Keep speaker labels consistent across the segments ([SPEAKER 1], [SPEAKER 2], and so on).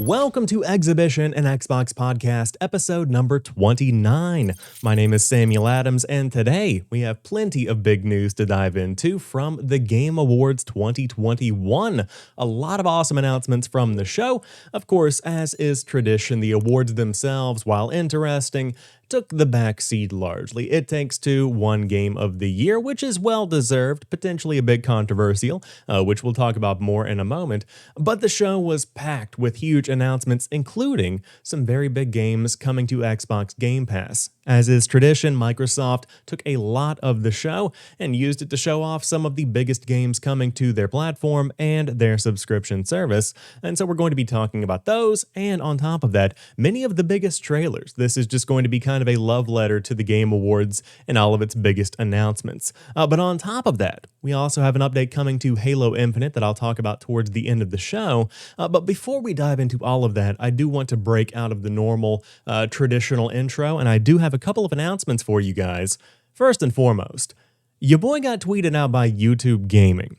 [SPEAKER 1] Welcome to Xhibition, an Xbox podcast, episode number 29. My name is Samuel Adams, and today we have plenty of big news to dive into from the Game Awards 2021. A lot of awesome announcements from the show. Of course, as is tradition, the awards themselves, while interesting, took the backseat largely. It Takes Two won Game of the Year, which is well-deserved, potentially a bit controversial, which we'll talk about more in a moment. But the show was packed with huge announcements, including some very big games coming to Xbox Game Pass. As is tradition, Microsoft took a lot of the show and used it to show off some of the biggest games coming to their platform and their subscription service. And so we're going to be talking about those, and on top of that, many of the biggest trailers. This is just going to be kind of a love letter to the Game Awards and all of its biggest announcements. But on top of that, we also have an update coming to Halo Infinite that I'll talk about towards the end of the show. But before we dive into all of that, I do want to break out of the normal traditional intro, and I do have a couple of announcements for you guys. First and foremost, your boy got tweeted out by YouTube Gaming.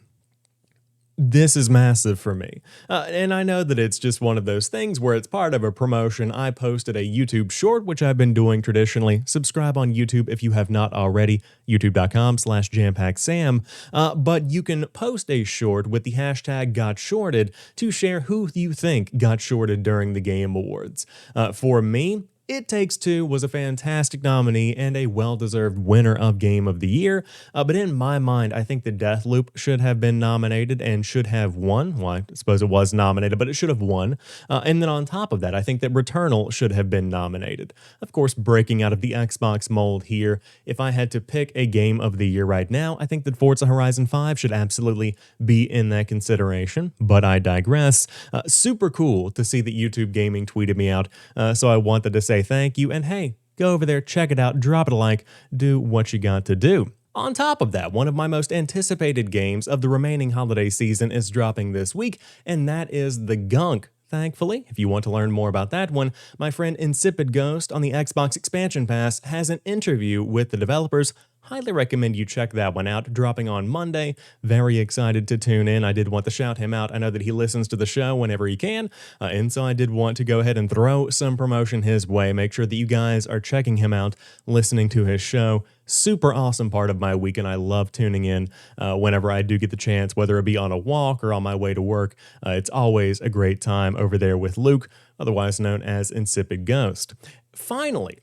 [SPEAKER 1] This is massive for me, and I know that it's just one of those things where it's part of a promotion. I posted a YouTube short, which I've been doing traditionally. Subscribe on YouTube if you have not already, youtube.com/jampacksam. But you can post a short with the hashtag #GotShorted to share who you think got shorted during the Game Awards. For me, It Takes Two was a fantastic nominee and a well-deserved winner of Game of the Year, but in my mind, I think the Deathloop should have been nominated and should have won. Well, I suppose it was nominated, but it should have won. And then on top of that, I think that Returnal should have been nominated. Of course, breaking out of the Xbox mold here, if I had to pick a Game of the Year right now, I think that Forza Horizon 5 should absolutely be in that consideration, but I digress. Super cool to see that YouTube Gaming tweeted me out, so I wanted to say thank you, and hey, go over there, check it out, drop it a like, do what you got to do. On top of that, one of my most anticipated games of the remaining holiday season is dropping this week, and that is The Gunk. Thankfully, if you want to learn more about that one, my friend Insipid Ghost on the Xbox Expansion Pass has an interview with the developers. Highly recommend you check that one out, dropping on Monday. Very excited to tune in. I did want to shout him out. I know that he listens to the show whenever he can, and so I did want to go ahead and throw some promotion his way. Make sure that you guys are checking him out, listening to his show. Super awesome part of my week, and I love tuning in whenever I do get the chance, whether it be on a walk or on my way to work. It's always a great time over there with Luke, otherwise known as Insipid Ghost. Finally,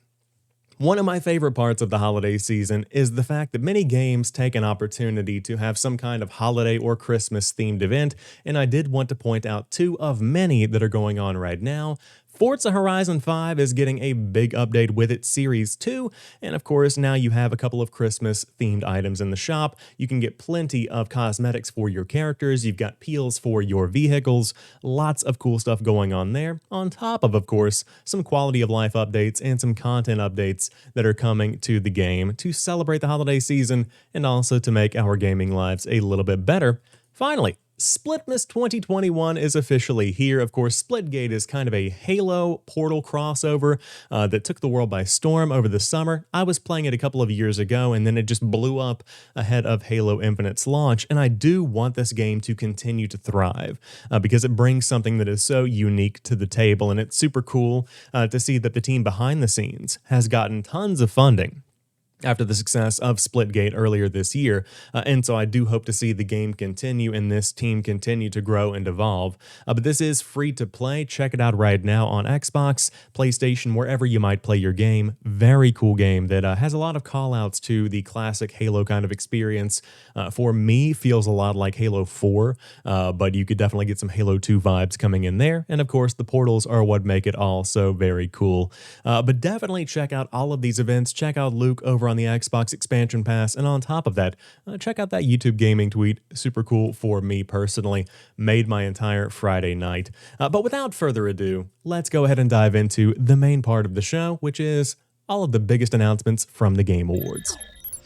[SPEAKER 1] one of my favorite parts of the holiday season is the fact that many games take an opportunity to have some kind of holiday or Christmas themed event, and I did want to point out two of many that are going on right now. Forza Horizon 5 is getting a big update with its Series 2, and of course now you have a couple of Christmas-themed items in the shop. You can get plenty of cosmetics for your characters, you've got peels for your vehicles, lots of cool stuff going on there, on top of course, some quality of life updates and some content updates that are coming to the game to celebrate the holiday season and also to make our gaming lives a little bit better. Finally, Splitmas 2021 is officially here. Of course, Splitgate is kind of a Halo Portal crossover that took the world by storm over the summer. I was playing it a couple of years ago, and then it just blew up ahead of Halo Infinite's launch, and I do want this game to continue to thrive because it brings something that is so unique to the table, and it's super cool to see that the team behind the scenes has gotten tons of funding after the success of Splitgate earlier this year, and so I do hope to see the game continue and this team continue to grow and evolve. But this is free to play. Check it out right now on Xbox, PlayStation, wherever you might play your game. Very cool game that has a lot of call-outs to the classic Halo kind of experience. For me, feels a lot like Halo 4, but you could definitely get some Halo 2 vibes coming in there, and of course the portals are what make it all so very cool. But definitely check out all of these events. Check out Luke over on the Xbox Expansion Pass, and on top of that, check out that YouTube Gaming tweet. Super cool for me personally. Made my entire Friday night. But without further ado, let's go ahead and dive into the main part of the show, which is all of the biggest announcements from the Game Awards.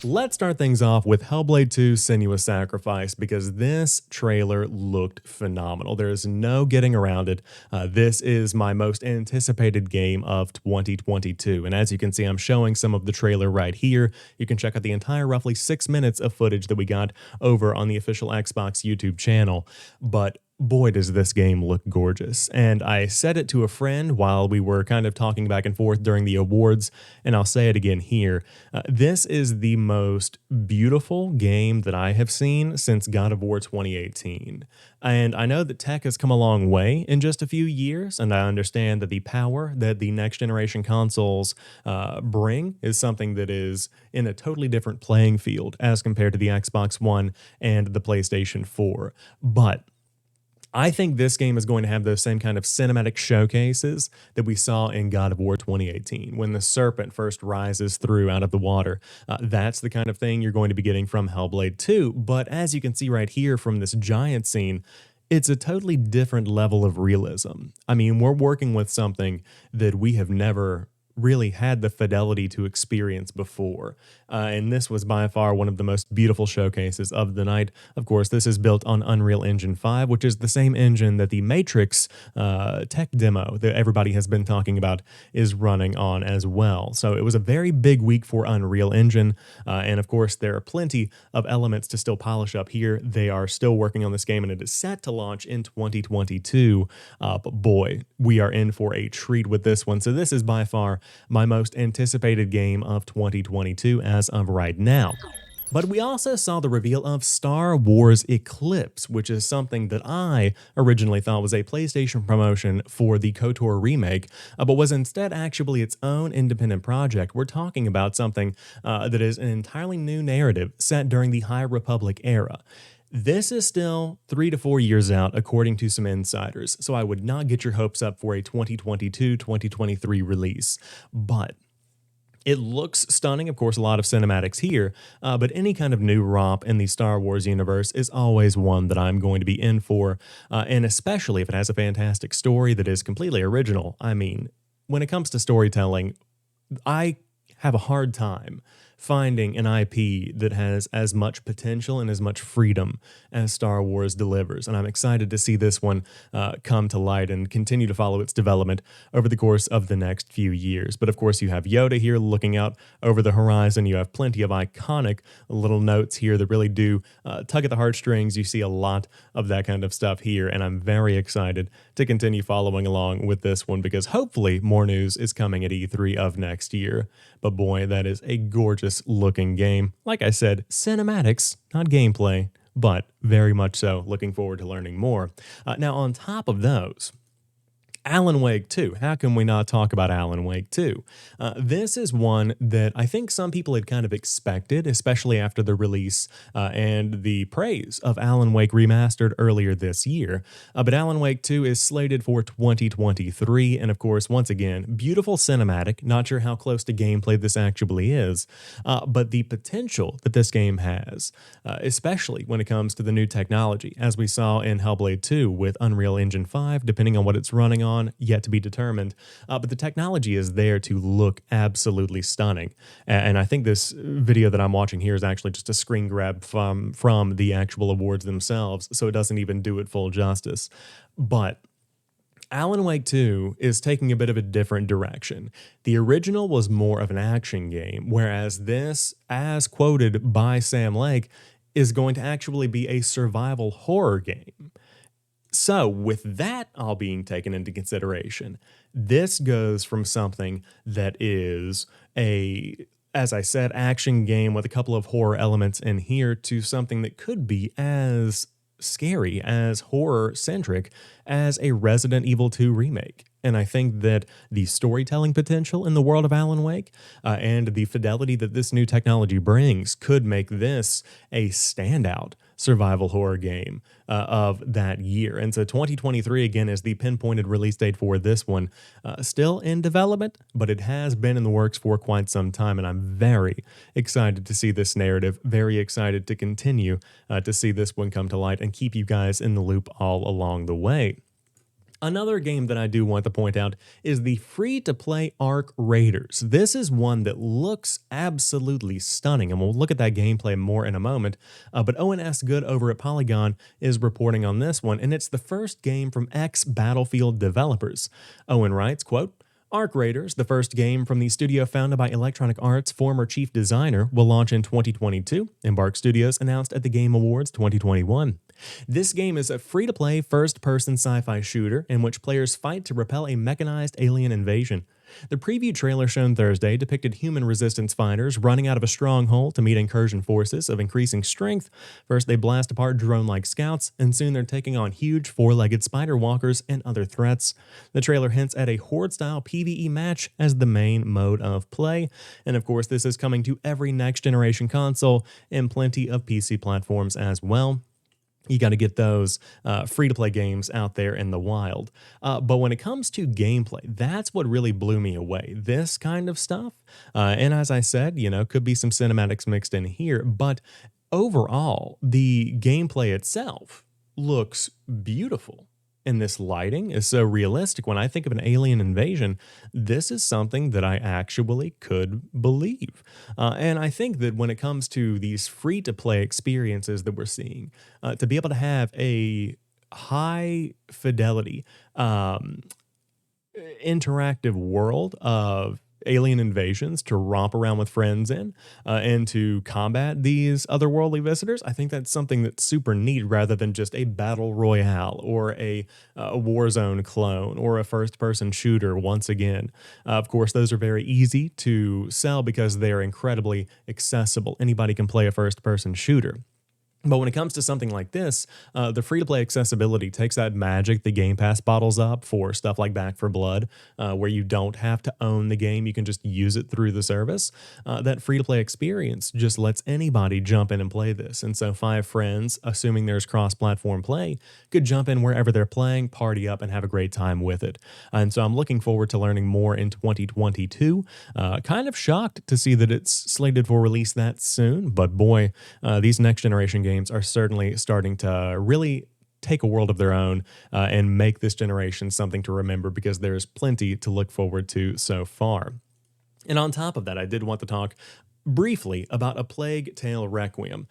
[SPEAKER 1] Let's start things off with Hellblade 2: Senua's Sacrifice, because this trailer looked phenomenal. There's no getting around it. This is my most anticipated game of 2022, and as you can see, I'm showing some of the trailer right here. You can check out the entire roughly 6 minutes of footage that we got over on the official Xbox YouTube channel. But boy, does this game look gorgeous. And I said it to a friend while we were kind of talking back and forth during the awards, and I'll say it again here. This is the most beautiful game that I have seen since God of War 2018. And I know that tech has come a long way in just a few years, and I understand that the power that the next generation consoles bring is something that is in a totally different playing field as compared to the Xbox One and the PlayStation 4. But I think this game is going to have those same kind of cinematic showcases that we saw in God of War 2018 when the serpent first rises through out of the water. That's the kind of thing you're going to be getting from Hellblade 2. But as you can see right here from this giant scene, it's a totally different level of realism. I mean, we're working with something that we have never really had the fidelity to experience before. And this was by far one of the most beautiful showcases of the night. Of course, this is built on Unreal Engine 5, which is the same engine that the Matrix tech demo that everybody has been talking about is running on as well. So it was a very big week for Unreal Engine. And of course, there are plenty of elements to still polish up here. They are still working on this game, and it is set to launch in 2022. But boy, we are in for a treat with this one. So this is by far my most anticipated game of 2022 as of right now. But we also saw the reveal of Star Wars Eclipse, which is something that I originally thought was a PlayStation promotion for the KOTOR remake, but was instead actually its own independent project. We're talking about something that is an entirely new narrative set during the High Republic era. This is still 3 to 4 years out, according to some insiders, so I would not get your hopes up for a 2022-2023 release. But it looks stunning, of course, a lot of cinematics here, but any kind of new romp in the Star Wars universe is always one that I'm going to be in for, and especially if it has a fantastic story that is completely original. I mean, when it comes to storytelling, I have a hard time finding an IP that has as much potential and as much freedom as Star Wars delivers. And I'm excited to see this one come to light and continue to follow its development over the course of the next few years. But of course, you have Yoda here looking out over the horizon. You have plenty of iconic little notes here that really do tug at the heartstrings. You see a lot of that kind of stuff here, and I'm very excited to continue following along with this one because hopefully more news is coming at E3 of next year. But boy, that is a gorgeous looking game. Like I said, cinematics, not gameplay, but very much so. Looking forward to learning more. Now, on top of those, Alan Wake 2. How can we not talk about Alan Wake 2? This is one that I think some people had kind of expected, especially after the release and the praise of Alan Wake Remastered earlier this year. But Alan Wake 2 is slated for 2023, and of course, once again, beautiful cinematic. Not sure how close to gameplay this actually is, but the potential that this game has, especially when it comes to the new technology, as we saw in Hellblade 2 with Unreal Engine 5, depending on what it's running on, yet to be determined, but the technology is there to look absolutely stunning. And I think this video that I'm watching here is actually just a screen grab from the actual awards themselves, so it doesn't even do it full justice. But Alan Wake 2 is taking a bit of a different direction. The original was more of an action game, whereas this, as quoted by Sam Lake, is going to actually be a survival horror game. So, with that all being taken into consideration, this goes from something that is as I said, action game with a couple of horror elements in here to something that could be as scary, as horror-centric as a Resident Evil 2 remake. And I think that the storytelling potential in the world of Alan Wake and the fidelity that this new technology brings could make this a standout survival horror game of that year. And so 2023, again, is the pinpointed release date for this one. Still in development, but it has been in the works for quite some time, and I'm very excited to see this narrative, very excited to continue to see this one come to light and keep you guys in the loop all along the way. Another game that I do want to point out is the free-to-play Arc Raiders. This is one that looks absolutely stunning, and we'll look at that gameplay more in a moment. But Owen S. Good over at Polygon is reporting on this one, and it's the first game from ex-Battlefield developers. Owen writes, quote, Arc Raiders, the first game from the studio founded by Electronic Arts' former chief designer, will launch in 2022, Embark Studios announced at the Game Awards 2021. This game is a free-to-play first-person sci-fi shooter in which players fight to repel a mechanized alien invasion. The preview trailer shown Thursday depicted human resistance fighters running out of a stronghold to meet incursion forces of increasing strength. First, they blast apart drone-like scouts, and soon they're taking on huge four-legged spider walkers and other threats. The trailer hints at a horde-style PvE match as the main mode of play, and of course this is coming to every next-generation console and plenty of PC platforms as well. You got to get those free-to-play games out there in the wild. But when it comes to gameplay, that's what really blew me away. This kind of stuff, and as I said, could be some cinematics mixed in here, but overall, the gameplay itself looks beautiful. And this lighting is so realistic. When I think of an alien invasion, this is something that I actually could believe. And I think that when it comes to these free-to-play experiences that we're seeing, to be able to have a high fidelity interactive world of alien invasions to romp around with friends in and to combat these otherworldly visitors, I think that's something that's super neat rather than just a battle royale or a Warzone clone or a first-person shooter once again. Of course, those are very easy to sell because they are incredibly accessible. Anybody can play a first-person shooter. But when it comes to something like this, the free-to-play accessibility takes that magic the Game Pass bottles up for stuff like Back 4 Blood, where you don't have to own the game, you can just use it through the service. That free-to-play experience just lets anybody jump in and play this. And so 5 friends, assuming there's cross-platform play, could jump in wherever they're playing, party up, and have a great time with it. And so I'm looking forward to learning more in 2022. Kind of shocked to see that it's slated for release that soon, but boy, these next-generation games are certainly starting to really take a world of their own and make this generation something to remember because there's plenty to look forward to so far. And on top of that, I did want to talk briefly about A Plague Tale Requiem.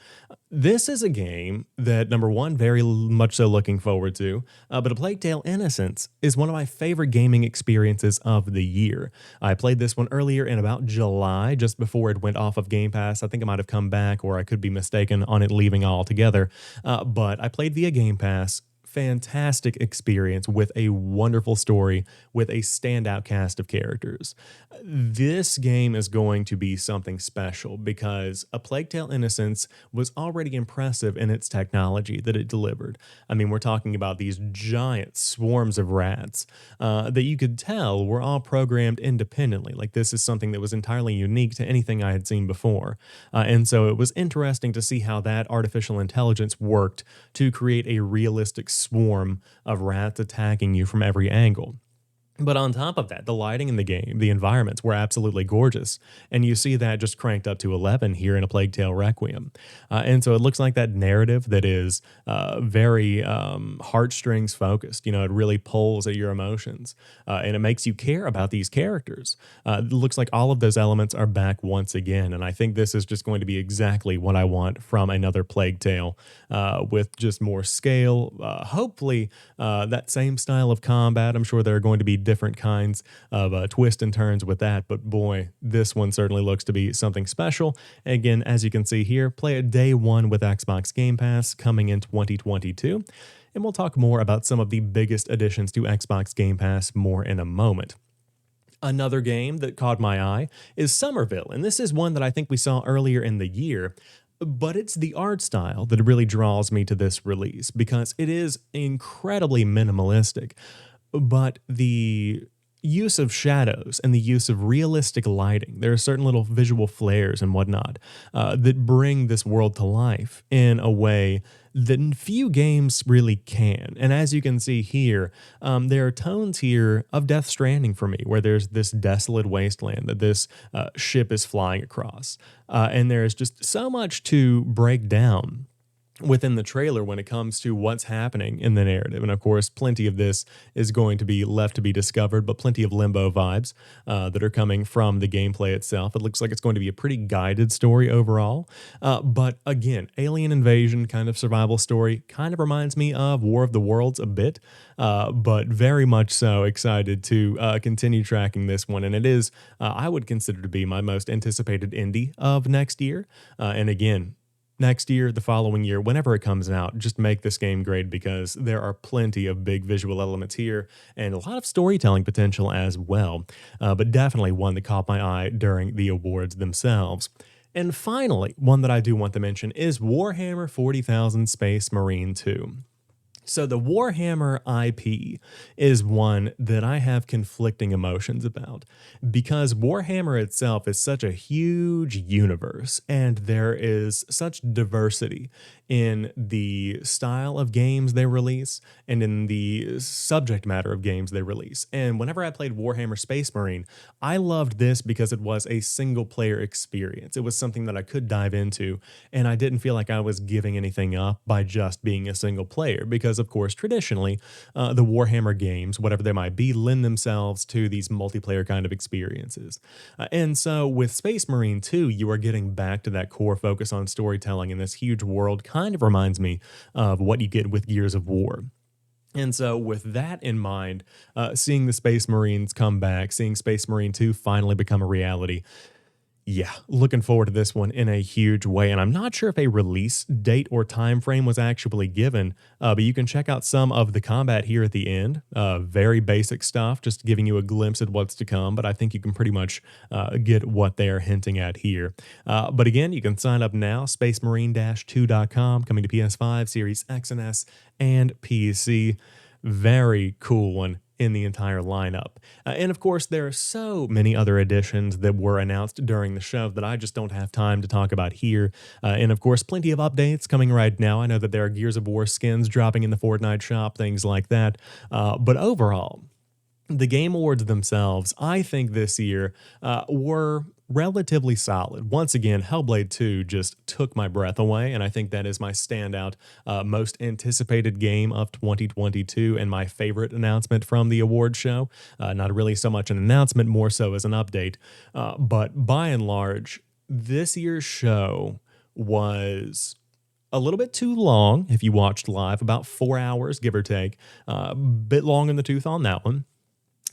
[SPEAKER 1] This is a game that, number one, very much so looking forward to, but A Plague Tale Innocence is one of my favorite gaming experiences of the year. I played this one earlier in about July, just before it went off of Game Pass. I think it might have come back, or I could be mistaken on it leaving altogether, but I played via Game Pass. Fantastic experience with a wonderful story with a standout cast of characters. This game is going to be something special because A Plague Tale Innocence was already impressive in its technology that it delivered. I mean, we're talking about these giant swarms of rats that you could tell were all programmed independently. Like, this is something that was entirely unique to anything I had seen before. And so it was interesting to see how that artificial intelligence worked to create a realistic swarm of rats attacking you from every angle. But on top of that, the lighting in the game, the environments were absolutely gorgeous. And you see that just cranked up to 11 here in A Plague Tale Requiem. And so it looks like that narrative that is very heartstrings focused. It really pulls at your emotions. And it makes you care about these characters. It looks like all of those elements are back once again. And I think this is just going to be exactly what I want from another Plague Tale with just more scale. Hopefully that same style of combat. I'm sure there are going to be different kinds of twists and turns with that, but boy, this one certainly looks to be something special. Again, as you can see here, play it day one with Xbox Game Pass coming in 2022, and we'll talk more about some of the biggest additions to Xbox Game Pass more in a moment. Another game that caught my eye is Somerville, and this is one that I think we saw earlier in the year. But it's the art style that really draws me to this release because it is incredibly minimalistic. But the use of shadows and the use of realistic lighting, there are certain little visual flares and whatnot that bring this world to life in a way that few games really can. And as you can see here, there are tones here of Death Stranding for me, where there's this desolate wasteland that this ship is flying across. And there's just so much to break down within the trailer when it comes to what's happening in the narrative. And of course, plenty of this is going to be left to be discovered, but plenty of limbo vibes that are coming from the gameplay itself. It looks like it's going to be a pretty guided story overall. But again, alien invasion kind of survival story kind of reminds me of War of the Worlds a bit, but very much so excited to continue tracking this one. And it is, I would consider to be my most anticipated indie of next year. And again, next year, the following year, whenever it comes out, just make this game great because there are plenty of big visual elements here and a lot of storytelling potential as well. But definitely one that caught my eye during the awards themselves. And finally, one that I do want to mention is Warhammer 40,000 Space Marine 2. So the Warhammer IP is one that I have conflicting emotions about because Warhammer itself is such a huge universe and there is such diversity in the style of games they release and in the subject matter of games they release. And whenever I played Warhammer Space Marine, I loved this because it was a single player experience. It was something that I could dive into and I didn't feel like I was giving anything up by just being a single player because of course, traditionally, the Warhammer games, whatever they might be, lend themselves to these multiplayer kind of experiences. And so with Space Marine 2, you are getting back to that core focus on storytelling in this huge world. Kind of reminds me of what you get with Gears of War. And so with that in mind, seeing the Space Marines come back, seeing Space Marine 2 finally become a reality, yeah, looking forward to this one in a huge way. And I'm not sure if a release date or time frame was actually given, but you can check out some of the combat here at the end. Very basic stuff, just giving you a glimpse at what's to come, but I think you can pretty much get what they are hinting at here. But again, you can sign up now, spacemarine-2.com, coming to PS5, Series X and S, and PC. Very cool one in the entire lineup. And of course, there are so many other additions that were announced during the show that I just don't have time to talk about here. And of course, plenty of updates coming right now. I know that there are Gears of War skins dropping in the Fortnite shop, things like that. But overall, the Game Awards themselves, I think this year were relatively solid. Once again, Hellblade 2 just took my breath away, and I think that is my standout, most anticipated game of 2022 and my favorite announcement from the award show. Not really so much an announcement, more so as an update. But by and large, this year's show was a little bit too long if you watched live, about 4 hours, give or take. Bit long in the tooth on that one.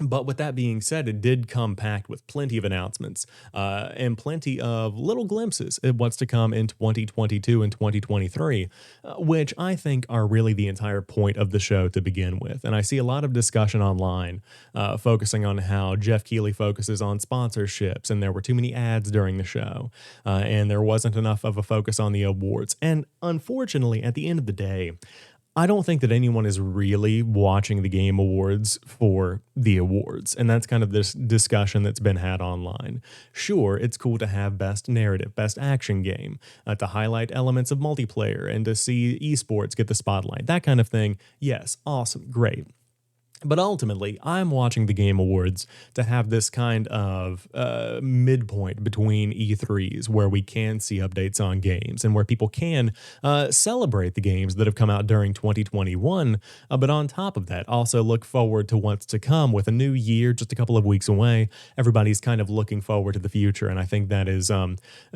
[SPEAKER 1] But with that being said, it did come packed with plenty of announcements and plenty of little glimpses at what's to come in 2022 and 2023, which I think are really the entire point of the show to begin with. And I see a lot of discussion online focusing on how Jeff Keighley focuses on sponsorships and there were too many ads during the show and there wasn't enough of a focus on the awards. And unfortunately, at the end of the day, I don't think that anyone is really watching the Game Awards for the awards, and that's kind of this discussion that's been had online. Sure, it's cool to have best narrative, best action game, to highlight elements of multiplayer, and to see esports get the spotlight, that kind of thing. Yes, awesome, great. But ultimately, I'm watching the Game Awards to have this kind of midpoint between E3s where we can see updates on games and where people can celebrate the games that have come out during 2021. But on top of that, also look forward to what's to come with a new year just a couple of weeks away. Everybody's kind of looking forward to the future, and I think that is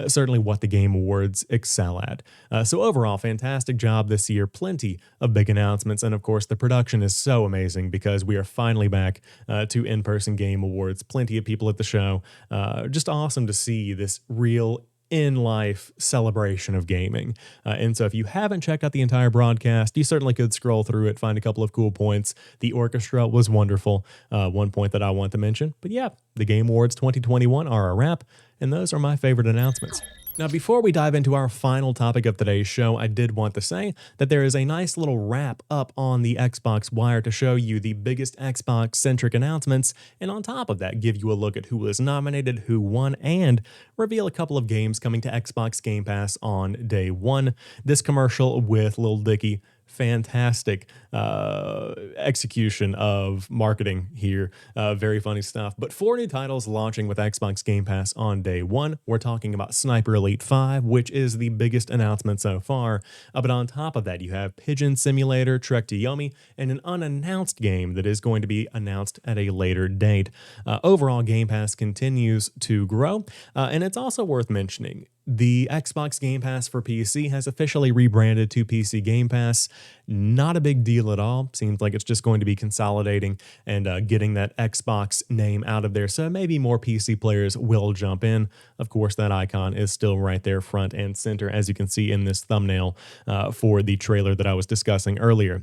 [SPEAKER 1] certainly what the Game Awards excel at. So overall, fantastic job this year. Plenty of big announcements, and of course, the production is so amazing because we are finally back to in-person Game Awards. Plenty of people at the show. Just awesome to see this real in-life celebration of gaming. And so if you haven't checked out the entire broadcast, you certainly could scroll through it, find a couple of cool points. The orchestra was wonderful. One point that I want to mention. But yeah, the Game Awards 2021 are a wrap, and those are my favorite announcements. Now, before we dive into our final topic of today's show, I did want to say that there is a nice little wrap up on the Xbox Wire to show you the biggest Xbox-centric announcements, and on top of that, give you a look at who was nominated, who won, and reveal a couple of games coming to Xbox Game Pass on day one. This commercial with Lil Dicky fantastic execution of marketing here. Very funny stuff. But 4 new titles launching with Xbox Game Pass on day one. We're talking about Sniper Elite 5, which is the biggest announcement so far. But on top of that, you have Pigeon Simulator, Trek to Yomi, and an unannounced game that is going to be announced at a later date. Overall, Game Pass continues to grow, and it's also worth mentioning the Xbox Game Pass for PC has officially rebranded to PC Game Pass. Not a big deal at all. Seems like it's just going to be consolidating and getting that Xbox name out of there. So maybe more PC players will jump in. Of course, that icon is still right there front and center, as you can see in this thumbnail for the trailer that I was discussing earlier.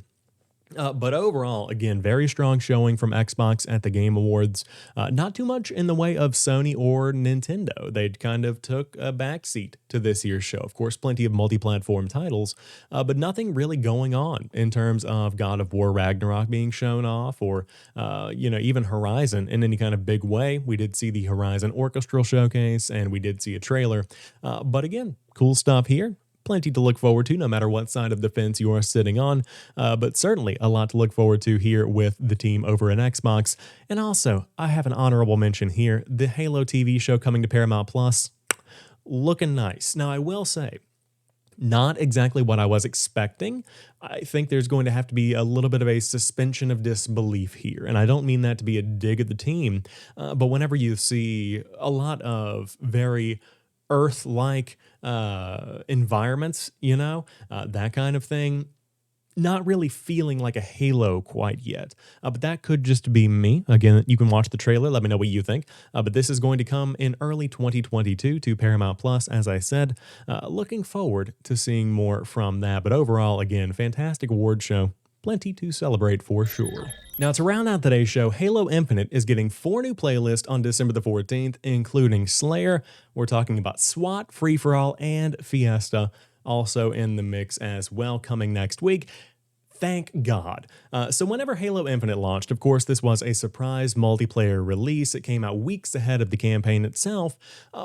[SPEAKER 1] But overall, again, very strong showing from Xbox at the Game Awards. Not too much in the way of Sony or Nintendo. They kind of took a backseat to this year's show. Of course, plenty of multi-platform titles, but nothing really going on in terms of God of War Ragnarok being shown off or, even Horizon in any kind of big way. We did see the Horizon Orchestral Showcase, and we did see a trailer. But again, cool stuff here. Plenty to look forward to, no matter what side of the fence you are sitting on, but certainly a lot to look forward to here with the team over at Xbox. And also, I have an honorable mention here, the Halo TV show coming to Paramount Plus, looking nice. Now, I will say, not exactly what I was expecting. I think there's going to have to be a little bit of a suspension of disbelief here, and I don't mean that to be a dig at the team, but whenever you see a lot of very Earth-like environments, that kind of thing, not really feeling like a Halo quite yet. But that could just be me. Again, you can watch the trailer. Let me know what you think. But this is going to come in early 2022 to Paramount Plus, as I said. Looking forward to seeing more from that. But overall, again, fantastic award show. Plenty to celebrate for sure. Now, to round out today's show, Halo Infinite is getting 4 new playlists on December the 14th, including Slayer. We're talking about SWAT, Free-for-All, and Fiesta, also in the mix as well, coming next week. Thank God. So whenever Halo Infinite launched, of course, this was a surprise multiplayer release. It came out weeks ahead of the campaign itself,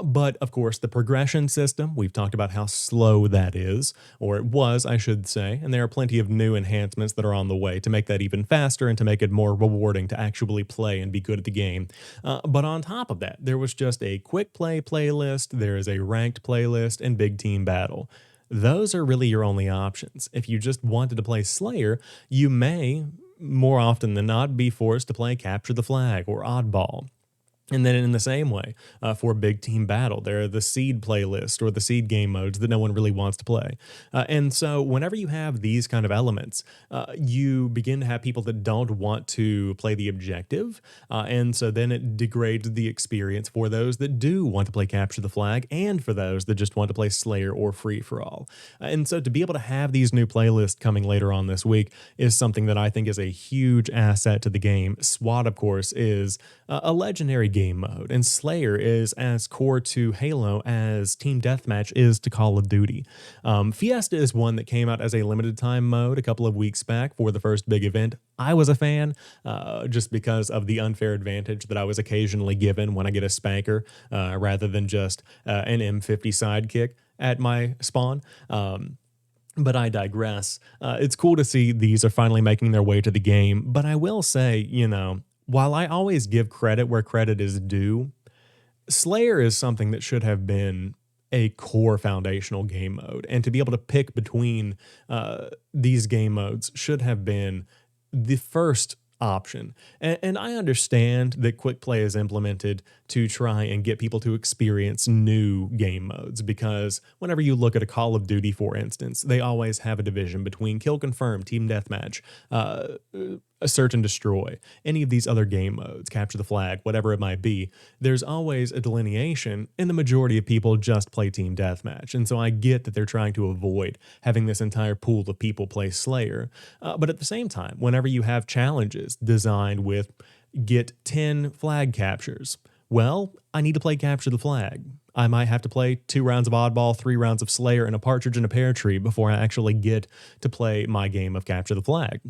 [SPEAKER 1] but of course, the progression system, we've talked about how slow that is, or it was, I should say, and there are plenty of new enhancements that are on the way to make that even faster and to make it more rewarding to actually play and be good at the game. But on top of that, there was just a quick play playlist, there is a ranked playlist, and big team battle. Those are really your only options. If you just wanted to play Slayer, you may, more often than not, be forced to play Capture the Flag or Oddball. And then in the same way, for Big Team Battle, there are the Seed playlist or the Seed game modes that no one really wants to play. And so whenever you have these kind of elements, you begin to have people that don't want to play the objective. And so then it degrades the experience for those that do want to play Capture the Flag and for those that just want to play Slayer or Free-for-All. And so to be able to have these new playlists coming later on this week is something that I think is a huge asset to the game. SWAT, of course, is a legendary game mode, and Slayer is as core to Halo as Team Deathmatch is to Call of Duty. Fiesta is one that came out as a limited time mode a couple of weeks back for the first big event. I was a fan just because of the unfair advantage that I was occasionally given when I get a spanker rather than just an M50 sidekick at my spawn. But I digress. It's cool to see these are finally making their way to the game, but I will say, while I always give credit where credit is due, Slayer is something that should have been a core foundational game mode. And to be able to pick between these game modes should have been the first option. And I understand that quick play is implemented to try and get people to experience new game modes, because whenever you look at a Call of Duty, for instance, they always have a division between kill confirm, team deathmatch, search and destroy, any of these other game modes, capture the flag, whatever it might be. There's always a delineation, and the majority of people just play team deathmatch. And so I get that they're trying to avoid having this entire pool of people play Slayer. But at the same time, whenever you have challenges designed with get 10 flag captures, well, I need to play Capture the Flag. I might have to play 2 rounds of Oddball, 3 rounds of Slayer, and a Partridge in a Pear Tree before I actually get to play my game of Capture the Flag.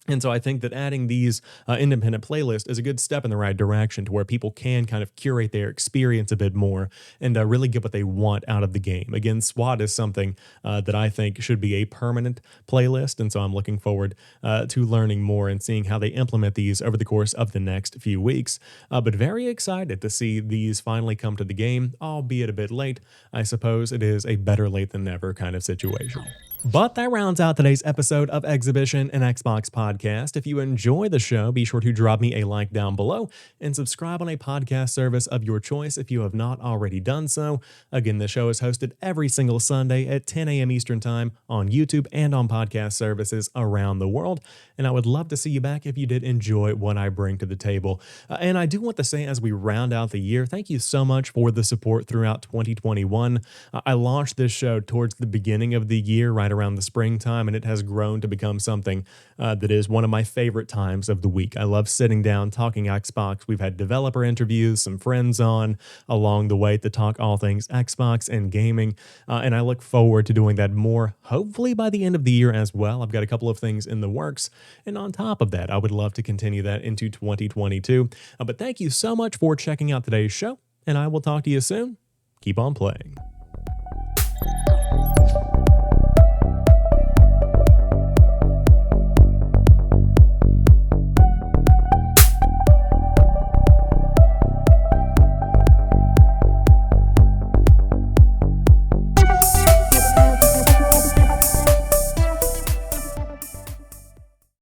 [SPEAKER 1] And so I think that adding these independent playlists is a good step in the right direction to where people can kind of curate their experience a bit more and really get what they want out of the game. Again, SWAT is something that I think should be a permanent playlist. And so I'm looking forward to learning more and seeing how they implement these over the course of the next few weeks. But very excited to see these finally come to the game, albeit a bit late. I suppose it is a better late than never kind of situation. But that rounds out today's episode of Xhibition, an Xbox podcast. If you enjoy the show, be sure to drop me a like down below and subscribe on a podcast service of your choice if you have not already done so. Again, the show is hosted every single Sunday at 10 a.m. Eastern Time on YouTube and on podcast services around the world. And I would love to see you back if you did enjoy what I bring to the table. And I do want to say, as we round out the year, thank you so much for the support throughout 2021. I launched this show towards the beginning of the year, right around the springtime, and it has grown to become something that is one of my favorite times of the week. I love sitting down, talking Xbox. We've had developer interviews, some friends on along the way to talk all things Xbox and gaming, and I look forward to doing that more, hopefully by the end of the year as well. I've got a couple of things in the works, and on top of that, I would love to continue that into 2022. But thank you so much for checking out today's show, and I will talk to you soon. Keep on playing.